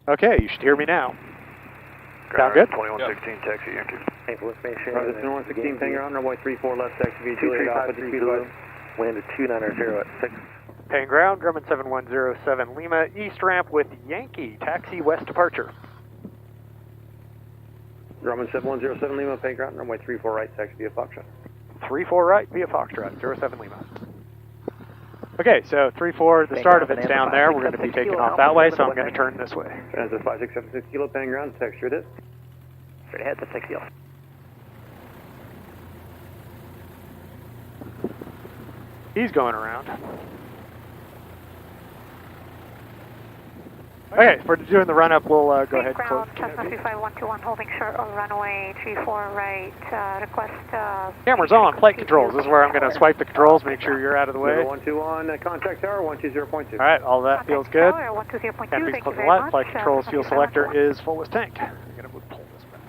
Okay, you should hear me now. Sound good? 2116, taxi entered. Painful information. This is 2116, Ping ground, runway 34 left, taxi V28 Alpha, 2 kilo. Wind at 290 at 6. Paine ground, Grumman 7107 Lima, east ramp with Yankee, taxi west departure. Grumman 7107 Lima, Ping ground, runway 34 right, taxi via Foxtrot. 34 right via Foxtrot, 07 Lima. Okay, so 34, the start of it's down there. We're going to be taking off that way, so I'm going to turn this way. Transit 5676 kilo, Ping ground, taxi straight ahead. Straight ahead to 6 kilo. He's going around. Okay, for doing the run-up, we'll go ahead and close. Cessna 25121, holding short on runway 34 right, request... Camera's on, flight controls. This is where I'm going to swipe the controls, make sure you're out of the way. 121, contact tower, 120.2. All right, all that feels good. Tower, 120.2, And thank close you the very light. much. Flight controls, fuel selector is fullest tank. I'm going to pull this back.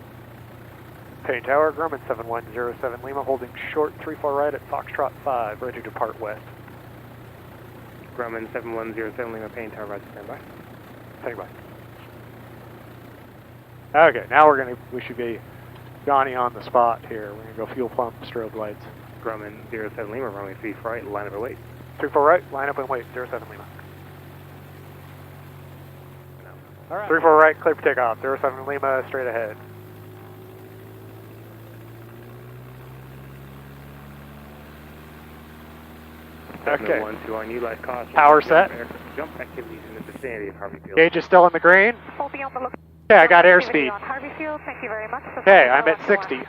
Paine Tower, Grumman 7107 Lima, holding short 34 right at Foxtrot 5, ready to depart west. Grumman 7107 Lima, Paine Tower, right, stand by. Stand by. Okay, now we should be Johnny on the spot here. We're going to go fuel pump, strobe lights. Grumman 07 Lima, runway 34 right, line up and wait. 34 right, line up and wait, 07 Lima. All right. 34 right, clear for takeoff, 07 Lima, straight ahead. Okay. 121, utilize caution. Power set. Jump activities in the vicinity of Harvey Field. Gauge is still in the green. We'll be on the look. Okay, I got airspeed. On Harvey Field, thank you very much. Okay, I'm at 60.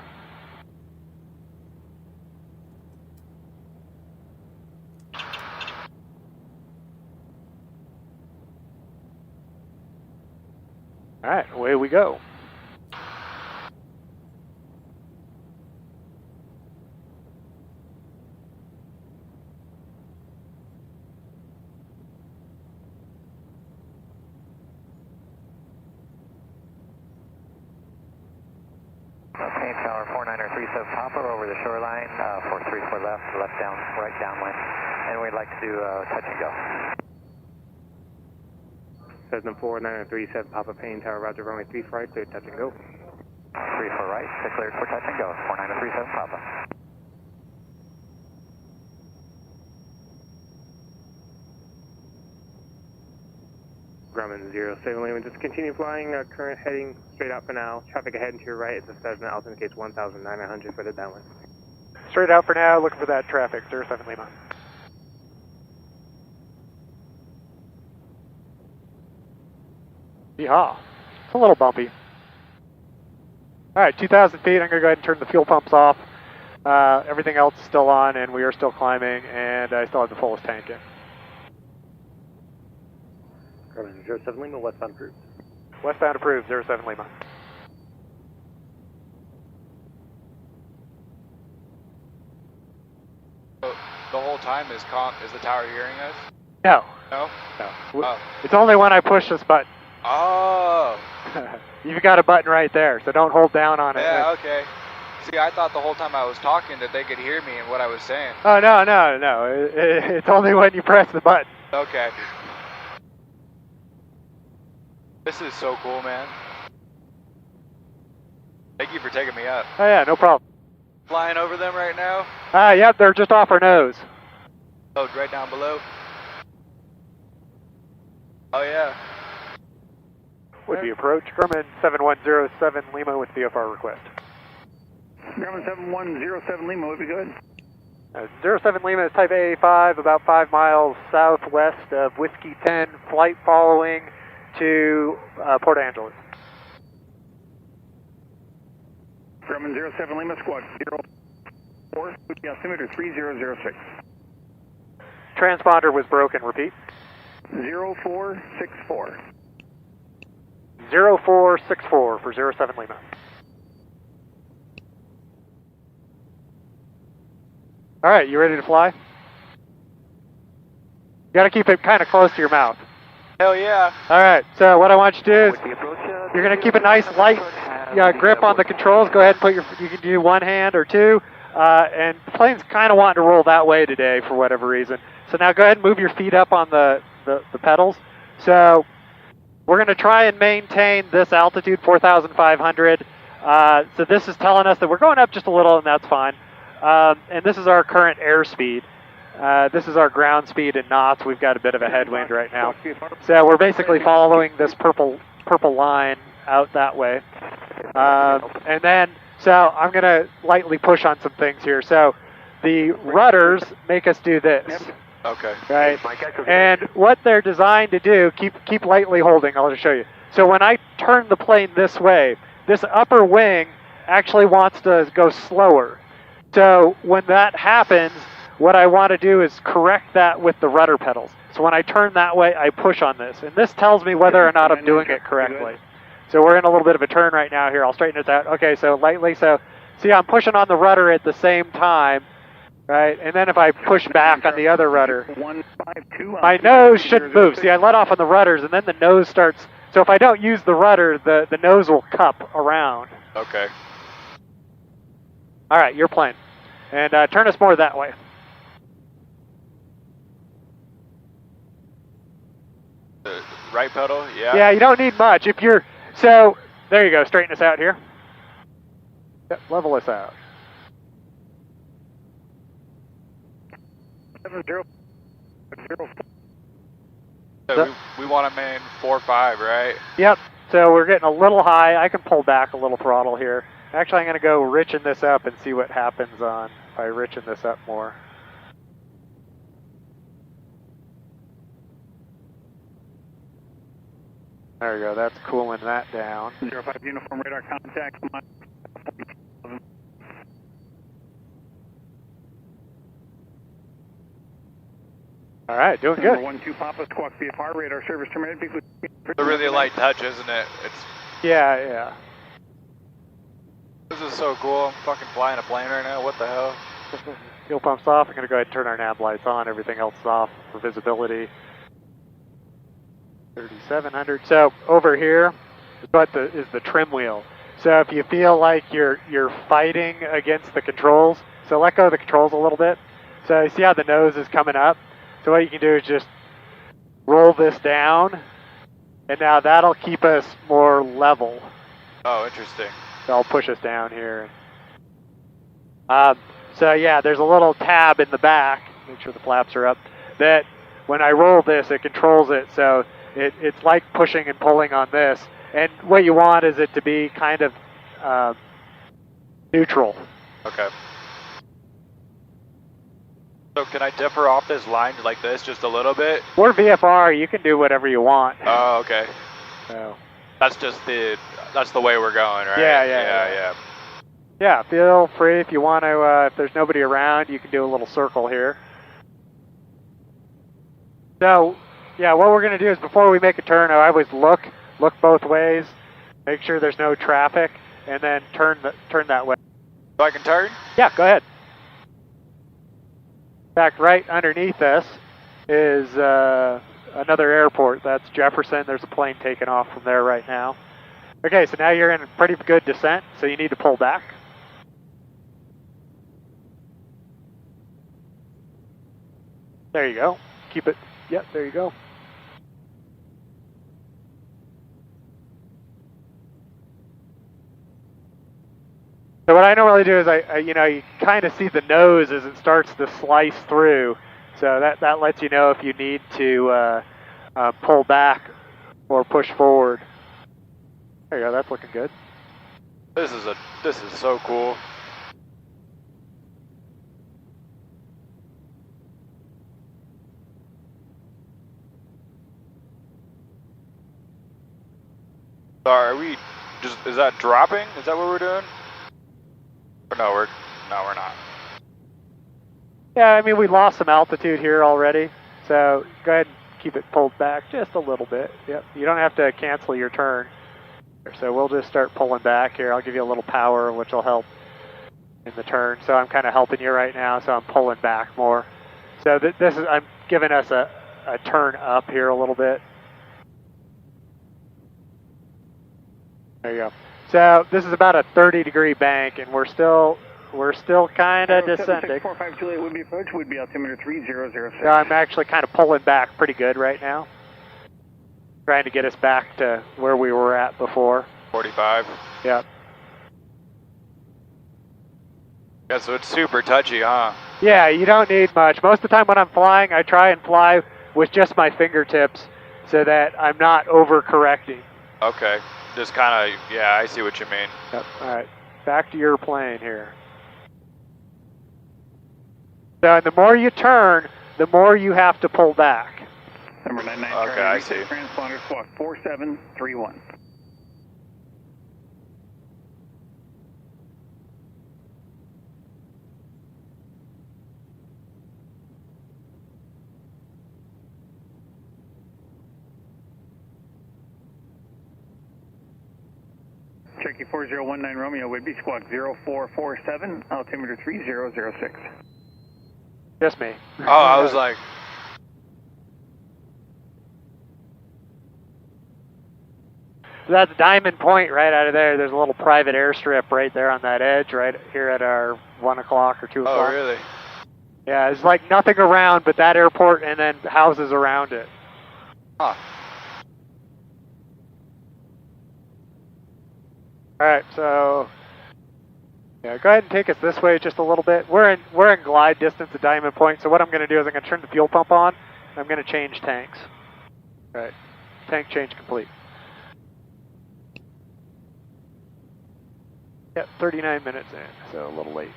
All right, away we go. Paine Tower 4937 Papa over the shoreline, 434 left, down, right downwind. And we'd like to do touch and go. Cessna 4937 Papa, Paine Tower, roger, runway 34 right, clear touch and go. 34 right, cleared for touch and go, 4937 Papa. Grumman 07 Lima, just continue flying, current heading straight out for now. Traffic ahead and to your right, it's a Cessna, Alpha indicates 1,900 for the downwind. Straight out for now, looking for that traffic, 07 Lima. Yeehaw. It's a little bumpy. All right, 2,000 feet, I'm going to go ahead and turn the fuel pumps off. Everything else is still on, and we are still climbing, and I still have the fullest tank in. Grumman 07 Lima, westbound approved. Westbound approved, 07 Lima. So the whole time is the tower hearing us? No. No? No. Oh. It's only when I push this button. Oh. You've got a button right there, so don't hold down on it. Yeah, okay. See, I thought the whole time I was talking that they could hear me and what I was saying. Oh, no. It's only when you press the button. Okay. This is so cool, man. Thank you for taking me up. Oh, yeah, no problem. Flying over them right now? Yep, they're just off our nose. Oh, right down below? Oh, yeah. Would be approach. Grumman 7107 Lima with VFR request. Grumman 7107 Lima, would be good. 07 Lima is type AA5, about 5 miles southwest of Whiskey 10, flight following to Port Angeles. Grumman 07 Lima, squad 04, would be altimeter 3006. Transponder was broken, repeat. 0464. 0464 for 07 Lima. All right, you ready to fly? You got to keep it kind of close to your mouth. Hell yeah. All right, so what I want you to do is you're going to keep a nice light grip on the controls. Go ahead and you can do one hand or two. And the plane's kind of wanting to roll that way today for whatever reason. So now go ahead and move your feet up on the pedals. So we're going to try and maintain this altitude, 4,500. So this is telling us that we're going up just a little, and that's fine. And this is our current airspeed. This is our ground speed in knots. We've got a bit of a headwind right now. So we're basically following this purple line out that way. And then, so I'm going to lightly push on some things here. So the rudders make us do this. Okay. Right? And what they're designed to do, keep lightly holding, I'll just show you. So when I turn the plane this way, this upper wing actually wants to go slower. So when that happens, what I want to do is correct that with the rudder pedals. So when I turn that way, I push on this. And this tells me whether or not I'm doing it correctly. So we're in a little bit of a turn right now here. I'll straighten this out. Okay, so lightly. So see, I'm pushing on the rudder at the same time, right? And then if I push back on the other rudder, my nose shouldn't move. See, I let off on the rudders, and then the nose starts. So if I don't use the rudder, the nose will cup around. Okay. All right, your plane. And turn us more that way. The right pedal, yeah? Yeah, you don't need much. If you're, so there you go, straighten us out here. Yep, level us out. 70. So we want to main 4-5, right? Yep, so we're getting a little high. I can pull back a little throttle here. Actually, I'm going to go richen this up and see what happens on if I richen this up more. There we go, that's cooling that down. 05 uniform radar contact. All right, doing good. 1-2 Papa Squawk VFR radar service terminated. It's a really light touch, isn't it? It's. Yeah. This is so cool. I'm fucking flying a plane right now. What the hell? Fuel pump's off. I'm going to go ahead and turn our nav lights on. Everything else is off for visibility. 3,700. So over here is the trim wheel. So if you feel like you're fighting against the controls, so let go of the controls a little bit. So you see how the nose is coming up? So what you can do is just roll this down, and now that'll keep us more level. Oh, interesting. So I'll push us down here. So yeah, there's a little tab in the back, make sure the flaps are up, that when I roll this, it controls it. So it's like pushing and pulling on this. And what you want is it to be kind of neutral. Okay. So can I differ off this line like this just a little bit? We're VFR, you can do whatever you want. Oh, okay. So. That's the way we're going, right? Yeah. Yeah, feel free if you want to, if there's nobody around, you can do a little circle here. So, yeah, what we're going to do is before we make a turn, I always look both ways, make sure there's no traffic, and then turn that way. So I can turn? Yeah, go ahead. In fact, right underneath us is another airport. That's Jefferson. There's a plane taking off from there right now. Okay, so now you're in pretty good descent, so you need to pull back. There you go. Keep it. Yep, there you go. So what I normally do is you kind of see the nose as it starts to slice through. So that lets you know if you need to pull back or push forward. There you go, that's looking good. This is so cool. Sorry, is that dropping? Is that what we're doing? Or no, we're not. Yeah, I mean, we lost some altitude here already, so go ahead and keep it pulled back just a little bit. Yep, you don't have to cancel your turn. So we'll just start pulling back here. I'll give you a little power, which will help in the turn. So I'm kind of helping you right now, so I'm pulling back more. So I'm giving us a turn up here a little bit. There you go. So this is about a 30-degree bank, and we're still kind of descending. 45 Juliet would be approach, would be altimeter 3006. So I'm actually kind of pulling back pretty good right now. trying to get us back to where we were at before. 45. Yep. Yeah, so it's super touchy, huh? Yeah, you don't need much. Most of the time when I'm flying, I try and fly with just my fingertips so that I'm not overcorrecting. Okay. Just kind of, yeah, I see what you mean. Yep. All right. Back to your plane here. So the more you turn, the more you have to pull back. Number 99 Okay, Charlie, I reset see. transponder squawk 4731. Cherokee 4019 Romeo, Whidbey, squawk 0447, altimeter 3006. Just me. Oh, I was like, That's Diamond Point right out of there. There's a little private airstrip right there on that edge, right here at our 1 o'clock or 2 oh, o'clock. really? Yeah, it's like nothing around but that airport and then houses around it. Huh. All right, so yeah, go ahead and take us this way just a little bit. We're in glide distance of Diamond Point. So what I'm going to do is I'm going to turn the fuel pump on. And I'm going to change tanks. All right, tank change complete. Yep, 39 minutes in, so a little late.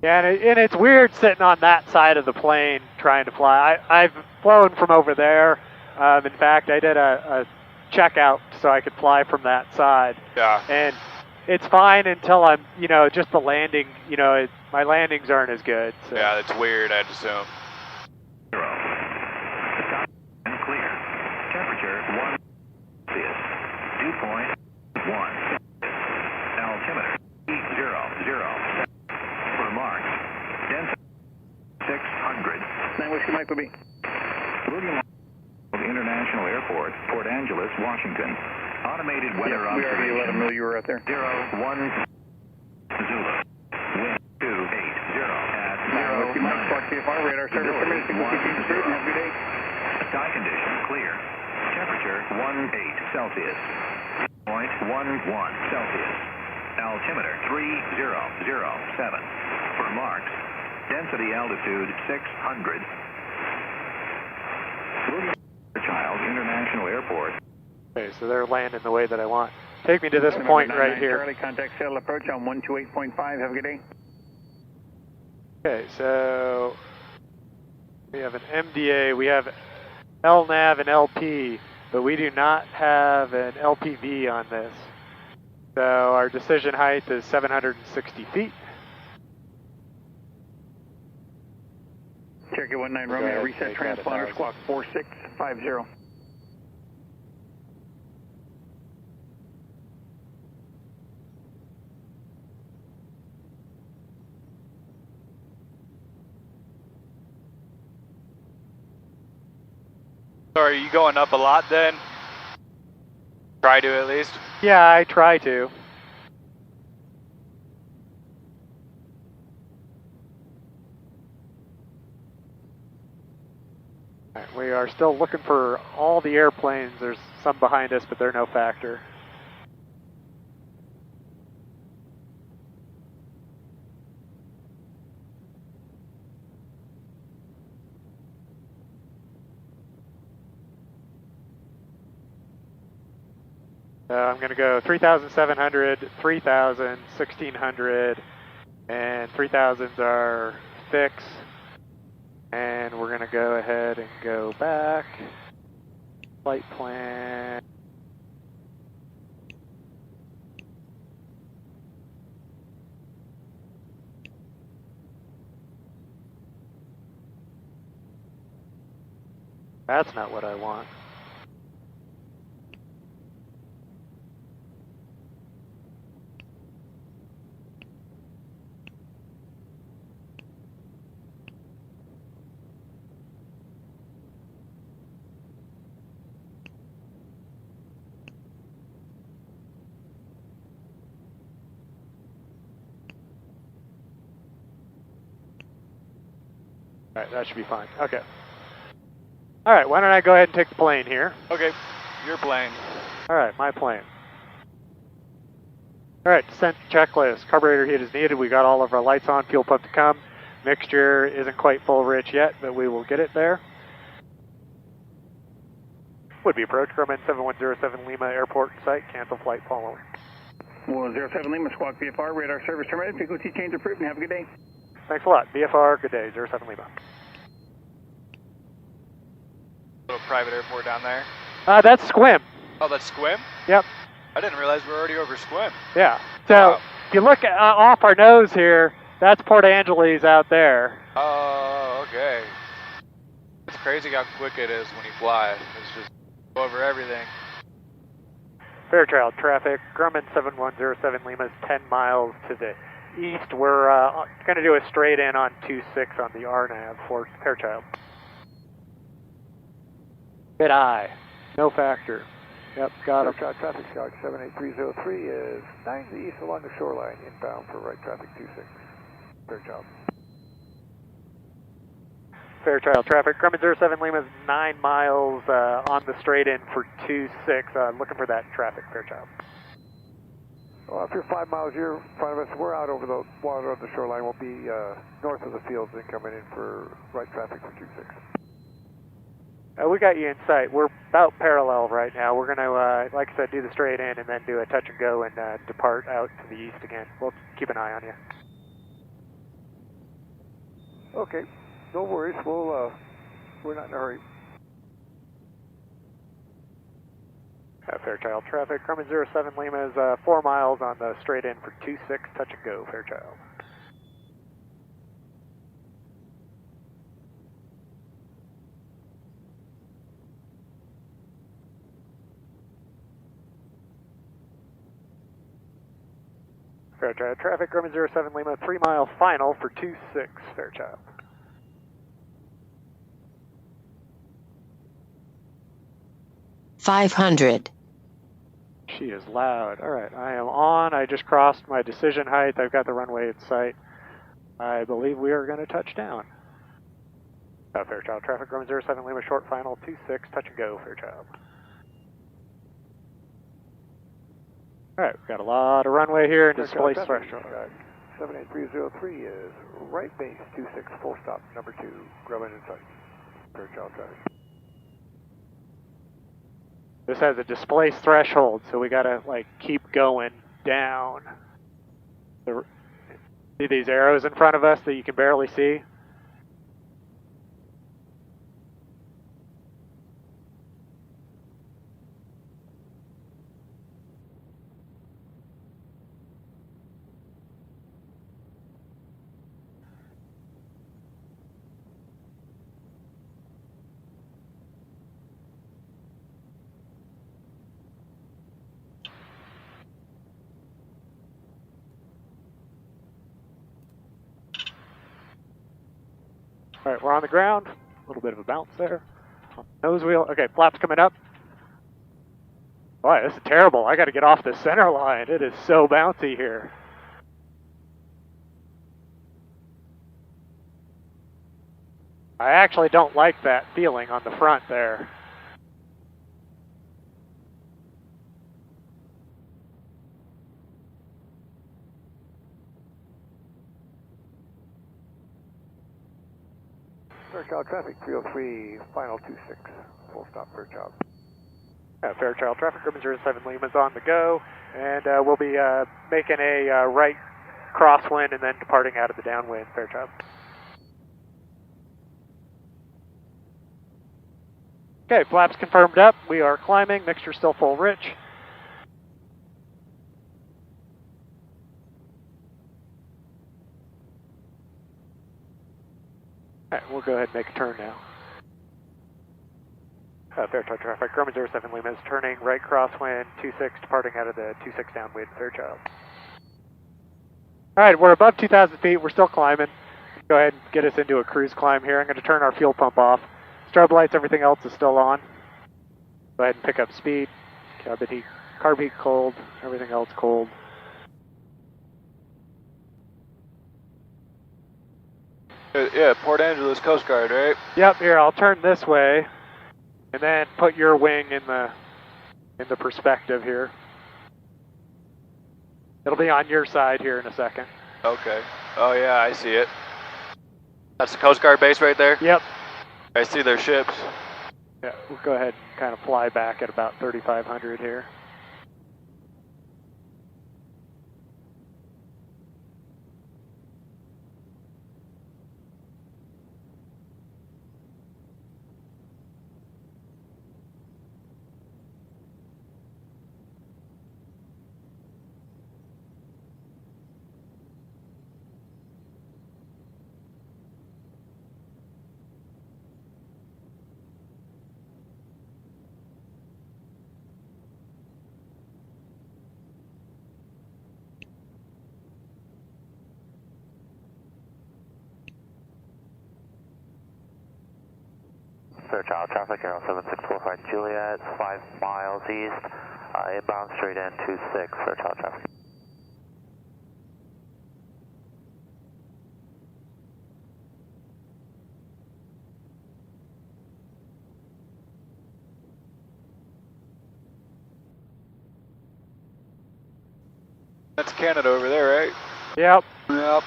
Yeah, and it's weird sitting on that side of the plane trying to fly. I've flown from over there. In fact, I did a checkout so I could fly from that side. Yeah. And it's fine until I'm, just the landing, my landings aren't as good. So. Yeah, that's weird, I'd assume. And clear. Temperature 1 Celsius. Dew point 1. Altimeter 007. For marks. Density 600. 9 Whiskey Mike will be. William International Airport, Port Angeles, Washington. Automated weather We already let them know you were out there. 01 Zulu. Wind 280 at 9 Whiskey Mike, squawk CFR, radar service permitted, signal keep pursuit, and have a good day. Sky condition clear. Temperature 18 Celsius. Point 11 Celsius. Altimeter 3007. For marks. Density altitude 600. William Child International Airport. Okay, so they're landing the way that I want. Take me to this November point 99 right here. Charlie, contact shuttle approach on 128.5. Have a good day. Okay, so we have an MDA, we have LNAV and LP, but we do not have an LPV on this. So our decision height is 760 feet. Cherokee 19 Go Romeo, ahead, reset make that transponder 1,000. squawk 4650. So are you going up a lot then? Try to at least? Yeah, I try to. All right, we are still looking for all the airplanes. There's some behind us, but they're no factor. I'm going to go 3,700, 3,000, 1,600, and 3,000s are fixed. And we're going to go ahead and go back. Flight plan. That's not what I want. Alright, that should be fine. Okay. Alright, why don't I go ahead and take the plane here. Okay, your plane. Alright, my plane. Alright, descent checklist. Carburetor heat is needed. We got all of our lights on, fuel pump to come. Mixture isn't quite full rich yet, but we will get it there. Would be approach, Grumman 7107 Lima Airport site, cancel flight following. Well, 07 Lima, squawk VFR, radar service terminated, frequency change approved, and have a good day. Thanks a lot. VFR, good day, 07 Lima. Little private airport down there. That's Squim. Oh, that's Squim? Yep. I didn't realize we were already over Squim. Yeah. So, Wow. if you look off our nose here, that's Port Angeles out there. Oh, okay. It's crazy how quick it is when you fly. It's just over everything. Fairchild traffic, Grumman 7107 Lima is 10 miles to the east. We're going to do a straight in on 26 on the RNAV for Fairchild. Good eye. No factor. Yep, got him. Fairchild traffic, Scout 78303 is 9 to the east along the shoreline, inbound for right traffic 26. Fairchild. Fairchild traffic, Grumman 07 Lima is 9 miles on the straight in for 26. Looking for that traffic, Fairchild. Well, if you're 5 miles here in front of us, we're out over the water on the shoreline. We'll be north of the fields and coming in for right traffic for 26. We got you in sight. We're about parallel right now. We're going to, like I said, do the straight in and then do a touch and go and depart out to the east again. We'll keep an eye on you. Okay, no worries. We're not in a hurry. Fairchild traffic, Grumman 07 Lima is 4 miles on the straight in for 26, touch and go, Fairchild. Fairchild traffic, Grumman 07 Lima, 3 mile final for 26, Fairchild. $500. She is loud. All right, I am on. I just crossed my decision height. I've got the runway in sight. I believe we are going to touch down. Fairchild traffic, Grumman 07 Lima, short final, 26, touch and go, Fairchild. All right, we've got a lot of runway here and displaced threshold. 78303 is right base 26, full stop, number 2, Grumman in sight. Fairchild traffic. This has a displaced threshold, so we gotta like keep going down. See these arrows in front of us that you can barely see? All right, we're on the ground. A little bit of a bounce there. Nose wheel. Okay, flaps coming up. Boy, this is terrible. I got to get off the center line. It is so bouncy here. I actually don't like that feeling on the front there. Fairchild traffic 303, final 26, full stop Fairchild. Fairchild traffic, Grumman 07 Lima is on the go, and we'll be making a right crosswind and then departing out of the downwind, Fairchild. Okay, flaps confirmed up. We are climbing, mixture still full rich. All right, we'll go ahead and make a turn now. Fairchild traffic, Grumman 07 Lima is turning right crosswind, 26, departing out of the 26 downwind, Fairchild. All right, we're above 2,000 feet. We're still climbing. Go ahead and get us into a cruise climb here. I'm going to turn our fuel pump off. Strobe lights, everything else is still on. Go ahead and pick up speed. Cabin heat, carb heat cold, everything else cold. Yeah, Port Angeles Coast Guard, right? Yep, here, I'll turn this way, and then put your wing in the perspective here. It'll be on your side here in a second. Okay. Oh yeah, I see it. That's the Coast Guard base right there? Yep. I see their ships. Yeah, we'll go ahead and kind of fly back at about 3,500 here. Sir, child traffic, Aero 7645 Juliet, 5 miles east, inbound straight in 26, Sir, child traffic. That's Canada over there, right? Yep. Yep.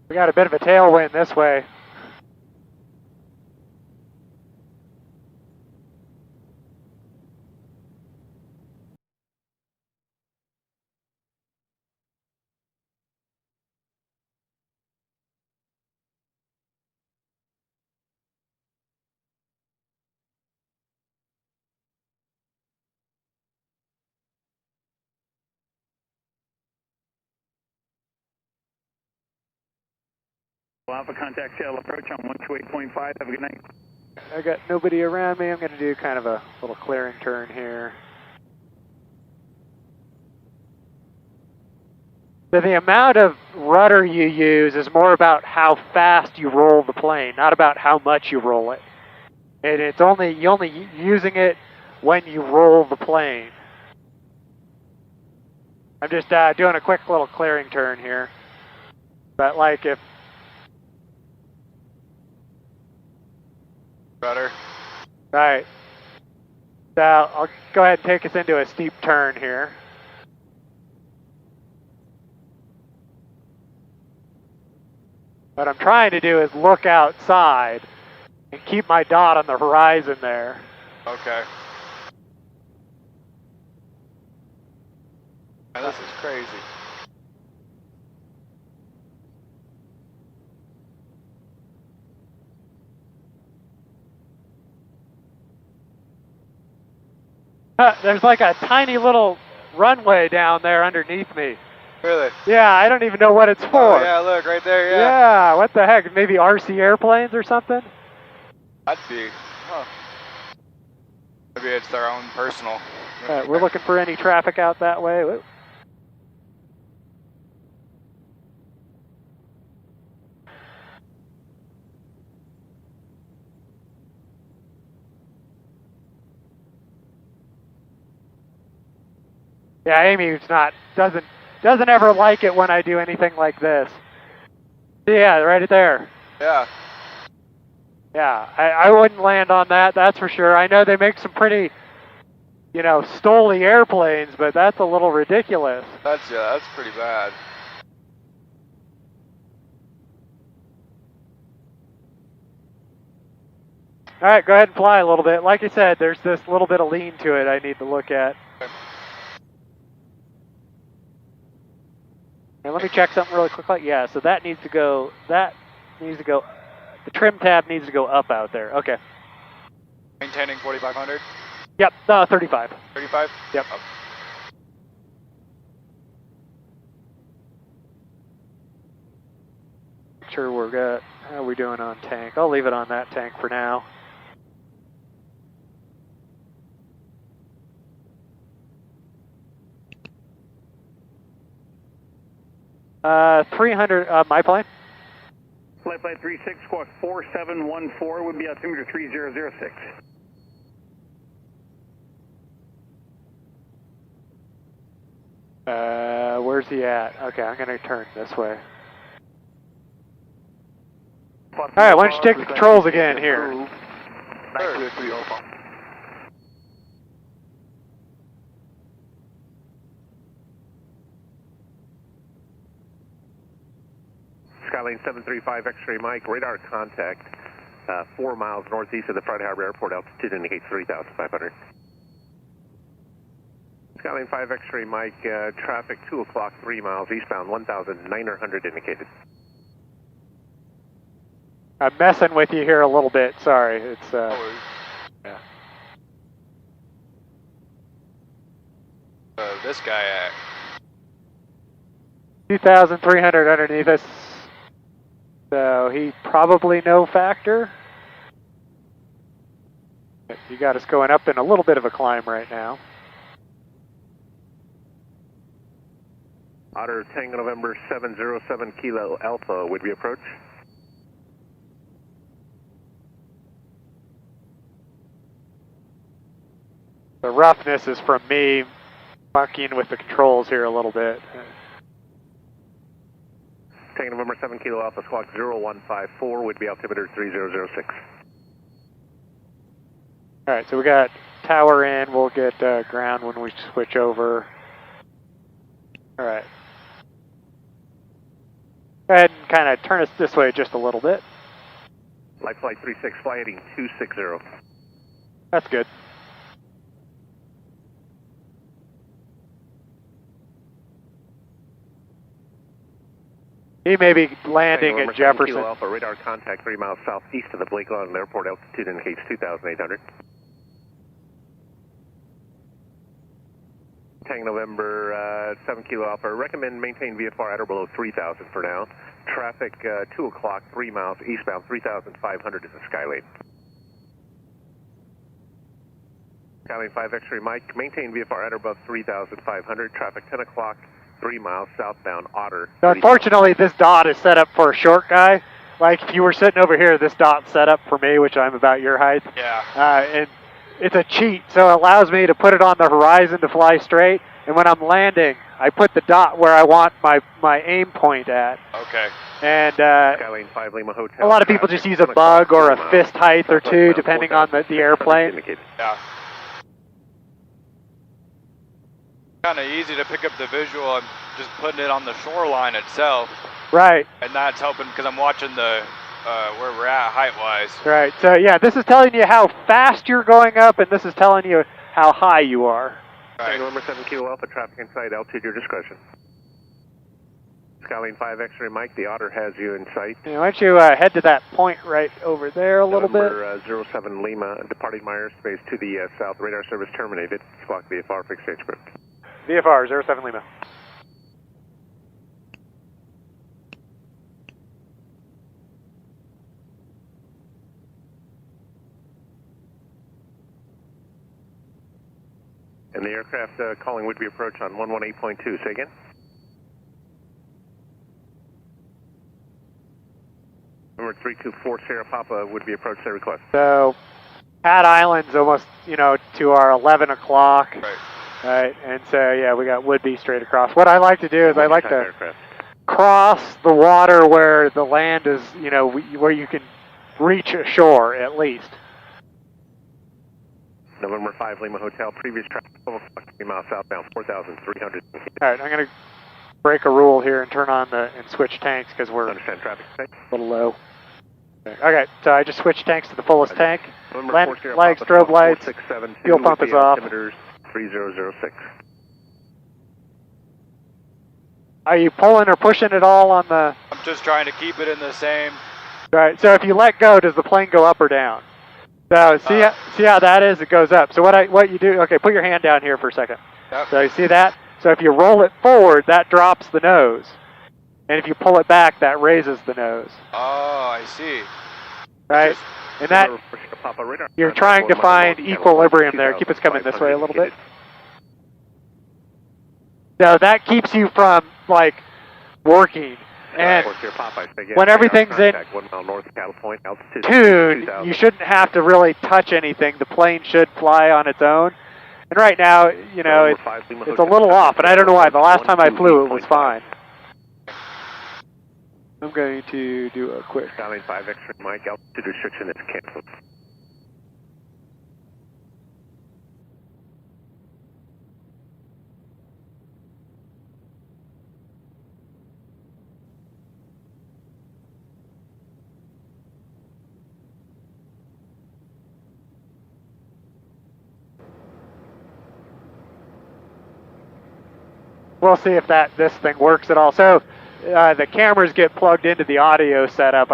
We got a bit of a tailwind this way. Alpha contact sail approach on 128.5. Have a good night. I got nobody around me. I'm going to do kind of a little clearing turn here. So the amount of rudder you use is more about how fast you roll the plane, not about how much you roll it. And it's you're only using it when you roll the plane. I'm just doing a quick little clearing turn here. But like if Rudder. Right. So I'll go ahead and take us into a steep turn here. What I'm trying to do is look outside and keep my dot on the horizon there. Okay. Man, this is crazy. There's like a tiny little runway down there underneath me. Really? Yeah, I don't even know what it's for. Oh yeah, look, right there, yeah. Yeah, what the heck? Maybe RC airplanes or something? That'd be, huh. Maybe it's their own personal. We're looking for any traffic out that way. Whoop. Yeah, Amy's doesn't ever like it when I do anything like this. Yeah, right there. Yeah. Yeah, I wouldn't land on that, that's for sure. I know they make some pretty, stolly airplanes, but that's a little ridiculous. That's pretty bad. All right, go ahead and fly a little bit. Like I said, there's this little bit of lean to it I need to look at. And let me check something really quickly. Yeah, so that needs to go, the trim tab needs to go up out there. Okay. Maintaining 4,500? Yep, 35. 35? Yep. Oh. sure we're good. How are we doing on tank? I'll leave it on that tank for now. Uh, 300, my plane? Flight 36, squawk 4714 would be altimeter 3006. Where's he at? Okay, I'm gonna turn this way. Alright, why don't you take the controls again here? Skyline 735 X-ray Mike, radar contact 4 miles northeast of the Friday Harbor Airport, altitude indicates 3,500. Skyline 5 X-ray Mike, traffic 2 o'clock, 3 miles eastbound, 1,900 indicated. I'm messing with you here a little bit, sorry. It's, yeah. This guy at 2,300 underneath us. So he probably no factor. You got us going up in a little bit of a climb right now. Otter Tango November 707 Kilo Alpha, would we approach? The roughness is from me monkeying with the controls here a little bit. Tango November 7 Kilo Alpha, squawk 0154, would be altimeter 3006. Alright, so we got tower in, we'll get ground when we switch over. Alright. Go ahead and kind of turn us this way just a little bit. Light flight 36, fly heading 260. That's good. He may be landing at Jefferson. Kilo Alpha, radar contact 3 miles southeast of the Blake Lawn Airport, altitude indicates 2,800. Tango November 7 Kilo Alpha, recommend maintain VFR at or below 3,000 for now. Traffic 2 o'clock, 3 miles eastbound, 3,500 is the Skylane. Skyline 5 X-ray Mike, maintain VFR at or above 3,500. Traffic 10 o'clock, 3 miles southbound, Otter. So unfortunately, this dot is set up for a short guy. Like if you were sitting over here, this dot's set up for me, which I'm about your height. yeah. And it's a cheat, so it allows me to put it on the horizon to fly straight. And when I'm landing, I put the dot where I want my aim point at. Okay. And Skyline 5 Lima Hotel. a lot of people just use a bug or a fist height or two, depending on the airplane. Yeah. Kind of easy to pick up the visual. I'm just putting it on the shoreline itself. Right. And that's helping because I'm watching the where we're at height-wise. Right. So yeah, this is telling you how fast you're going up, and this is telling you how high you are. Right. November 7 Kilo Alpha, traffic inside, altitude your discretion. Skyline 5 X-ray Mike, the Otter has you in sight. Yeah, why don't you head to that point right over there a little bit? November 07 Lima, departing Myers space to the south, radar service terminated. Squawk VFR for exchange group. VFR 07 Lima. And the aircraft calling would be approach on 118.2. Say again? Number 324 Sierra Papa would be approach their request. So, Hat Island's almost, to our 11 o'clock. Right. Right, and so, yeah, we got would be straight across. What I like to do is I like to cross the water where the land is, where you can reach ashore at least. November 5 Lima Hotel, previous traffic 12 o'clock, 3 miles southbound, 4,300. All right, I'm going to break a rule here and turn on and switch tanks because we're Understand traffic. a little low. Okay, so I just switched tanks to the fullest tank. Land, flag, strobe lights, fuel pump is off. 3006. Are you pulling or pushing it all on the... I'm just trying to keep it in the same. All right, so if you let go, does the plane go up or down? So see how that is? It goes up. So what you do? Okay, put your hand down here for a second. Yep. So you see that? So if you roll it forward, that drops the nose. And if you pull it back, that raises the nose. Oh, I see. Right? And that, you're trying to find equilibrium there. Keep us coming this way a little bit. No, that keeps you from, like, working. And when everything's in tune, you shouldn't have to really touch anything. The plane should fly on its own. And right now, you know, it's a little off, but I don't know why. The last time I flew, it was fine. I'm going to do a quick. Starlink 5 extra Mike, altitude restriction is canceled. We'll see if this thing works at all. So the cameras get plugged into the audio setup.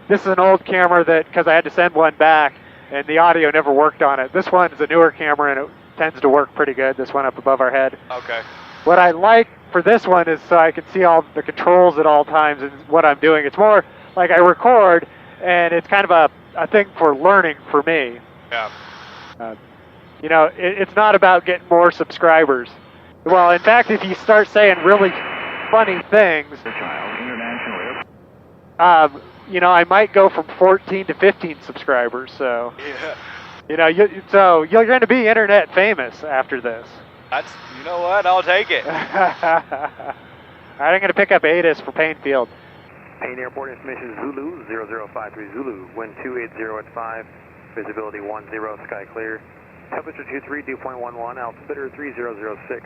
This is an old camera that, because I had to send one back, and the audio never worked on it. This one is a newer camera, and it tends to work pretty good. This one up above our head. Okay. What I like for this one is so I can see all the controls at all times and what I'm doing. It's more like I record, and it's kind of a thing for learning for me. Yeah. You know, it's not about getting more subscribers. Well, in fact, if you start saying really funny things, you know, I might go from 14 to 15 subscribers. So, yeah. You know, you're going to be internet famous after this. You know what? I'll take it. All right, I'm going to pick up ATIS for Paine Field. Paine Airport information Zulu 0053 Zulu, wind 280 at 5, visibility 10, sky clear. Temperature 23, dew point 11, altimeter 3006.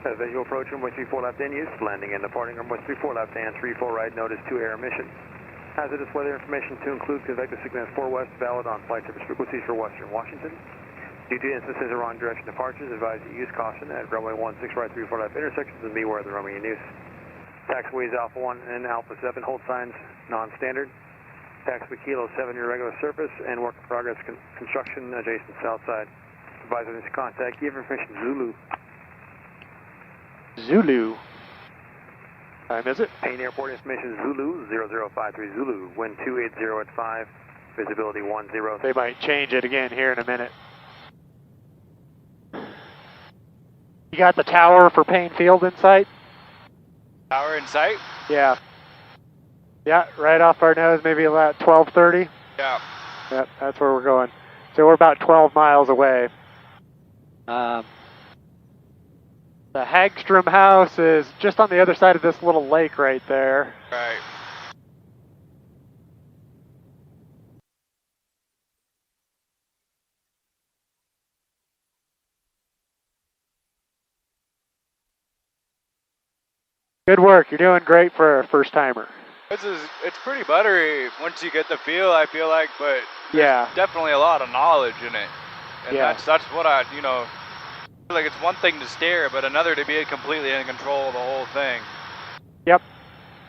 Visual approach runway 34 left in use, landing and departing runway 34 left and 34 right, notice 2 air emission. Hazardous weather information to include convective signals 4 west, valid on flight service frequencies for Western Washington. Due to instances of wrong direction departures, advise you use caution at runway 16 right 34 left intersections and beware of the runway in use. Taxiways Alpha 1 and Alpha 7, hold signs non-standard. Taxiway Kilo 7, irregular surface and work in progress construction adjacent south side. Advisor needs to contact, give information Zulu. Zulu. Time is it? Paine Airport information Zulu 0053 Zulu, wind 280 at 5, visibility 10. They might change it again here in a minute. You got the tower for Paine Field in sight? Tower in sight? Yeah. Yeah, right off our nose, maybe about 1230. Yeah. Yep, that's where we're going. So we're about 12 miles away. The Hagstrom house is just on the other side of this little lake right there. Right. Good work. You're doing great for a first timer. It's pretty buttery once you get the feel, I feel like, but yeah, definitely a lot of knowledge in it. And yeah, that's what I feel like it's one thing to steer, but another to be completely in control of the whole thing. Yep.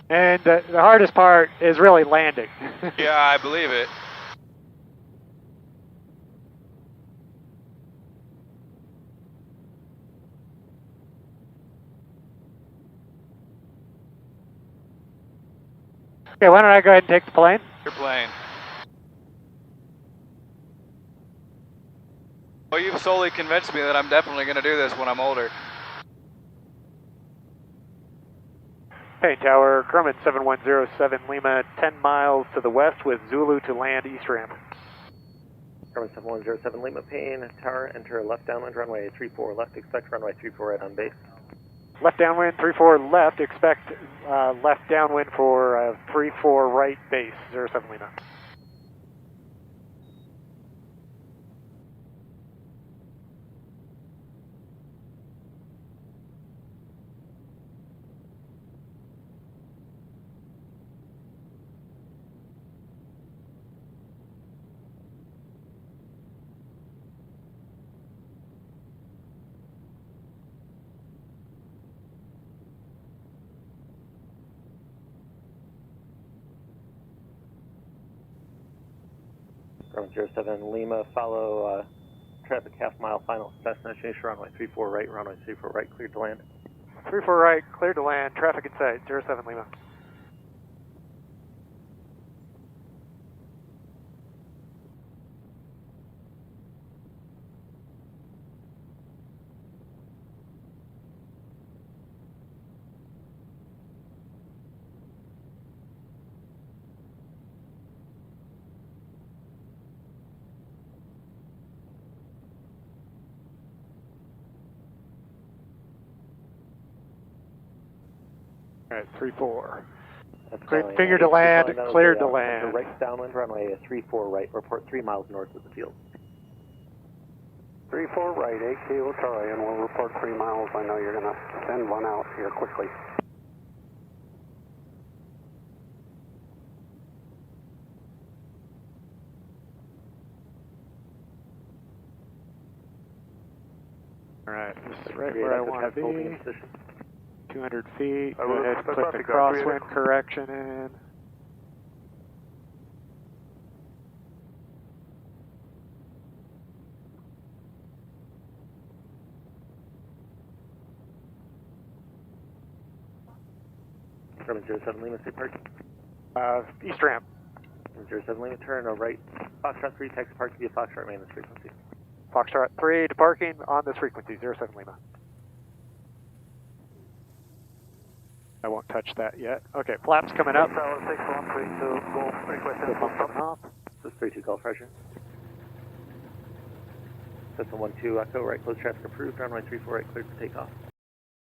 And the hardest part is really landing. Yeah, I believe it. Okay, why don't I go ahead and take the plane? Your plane. Well, you've solely convinced me that I'm definitely going to do this when I'm older. Paine Tower, Grumman 7107 Lima, 10 miles to the west with Zulu to land east ramp. Grumman 7107 Lima, Paine Tower, enter left downwind runway 34 left, expect runway 34 right on base. Left downwind 34 left, expect left downwind for 34 right base, 07 Lima. Grumman 07 Lima, follow traffic half mile final destination, runway 34 right, runway 34 right, cleared to land. 34 right, cleared to land, traffic in sight, 07 Lima. Alright, 3-4. That's Figured to land, cleared to land. Right downwind, runway 34 right, report 3 miles north of the field. 34 right, 8 Kilo Charlie, and we'll report 3 miles. I know you're going to send one out here quickly. Alright, this is right where I want to be. 200 feet. Go ahead and put the traffic, crosswind correction in. Grumman 07 Lima, stay parking. East ramp. 07 Lima, turn right. Foxtrot 3, taxi park via Foxtrot, main this frequency. Foxtrot 3 to parking on this frequency, 07 Lima. I won't touch that yet. Okay, flaps coming up. Tower 6132, go requesting Bump coming off. This is 32 call pressure. System 12 Echo, right close traffic approved, runway 34 right cleared for takeoff.